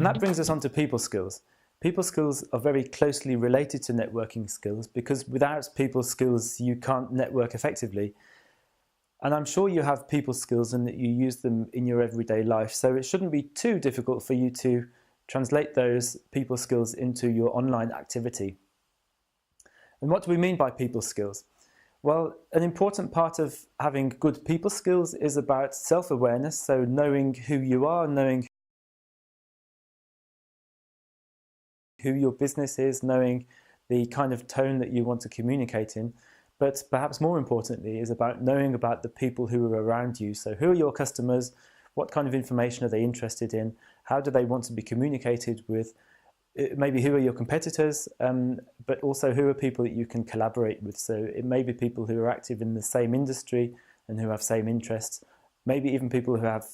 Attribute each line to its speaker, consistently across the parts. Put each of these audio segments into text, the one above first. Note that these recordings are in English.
Speaker 1: And that brings us on to people skills. People skills are very closely related to networking skills, because without people skills you can't network effectively. And I'm sure you have people skills and that you use them in your everyday life, so it shouldn't be too difficult for you to translate those people skills into your online activity. And what do we mean by people skills? Well, an important part of having good people skills is about self-awareness, so knowing who you are, knowing who your business is, knowing the kind of tone that you want to communicate in. But perhaps more importantly is about knowing about the people who are around you. So who are your customers? What kind of information are they interested in? How do they want to be communicated with? Maybe who are your competitors, but also who are people that you can collaborate with. So it may be people who are active in the same industry and who have same interests. Maybe even people who have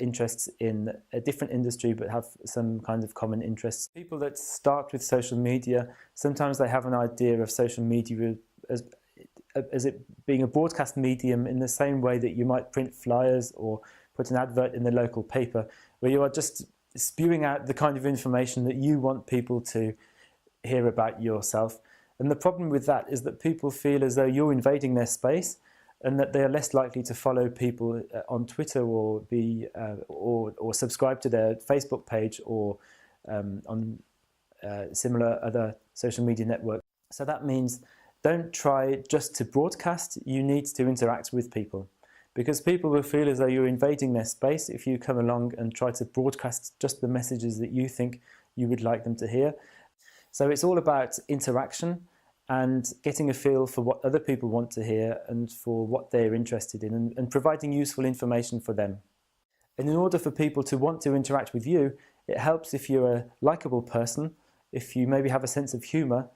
Speaker 1: interests in a different industry but have some kind of common interests. People that start with social media, sometimes they have an idea of social media as it being a broadcast medium in the same way that you might print flyers or put an advert in the local paper, where you are just spewing out the kind of information that you want people to hear about yourself. And the problem with that is that people feel as though you're invading their space, and that they are less likely to follow people on Twitter or or subscribe to their Facebook page or on similar other social media networks. So that means don't try just to broadcast, you need to interact with people, because people will feel as though you're invading their space if you come along and try to broadcast just the messages that you think you would like them to hear. So it's all about interaction and getting a feel for what other people want to hear and for what they're interested in, and providing useful information for them. And in order for people to want to interact with you, it helps if you're a likable person, if you maybe have a sense of humour,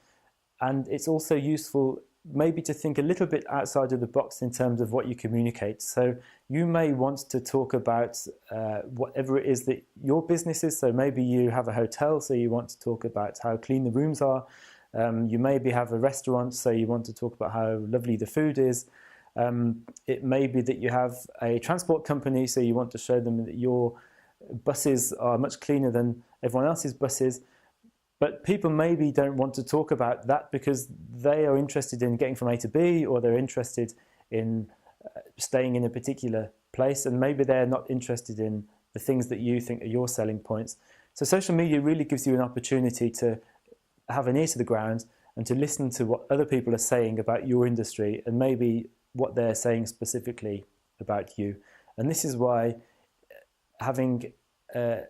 Speaker 1: and it's also useful maybe to think a little bit outside of the box in terms of what you communicate. So you may want to talk about whatever it is that your business is. So maybe you have a hotel, so you want to talk about how clean the rooms are. You maybe have a restaurant, so you want to talk about how lovely the food is. It may be that you have a transport company, so you want to show them that your buses are much cleaner than everyone else's buses. But people maybe don't want to talk about that because they are interested in getting from A to B, or they're interested in staying in a particular place, and maybe they're not interested in the things that you think are your selling points. So social media really gives you an opportunity to have an ear to the ground and to listen to what other people are saying about your industry and maybe what they're saying specifically about you. And this is why having an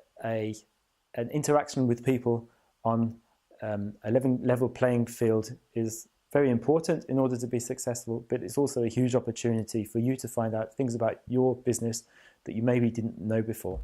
Speaker 1: interaction with people on a level playing field is very important in order to be successful, but it's also a huge opportunity for you to find out things about your business that you maybe didn't know before.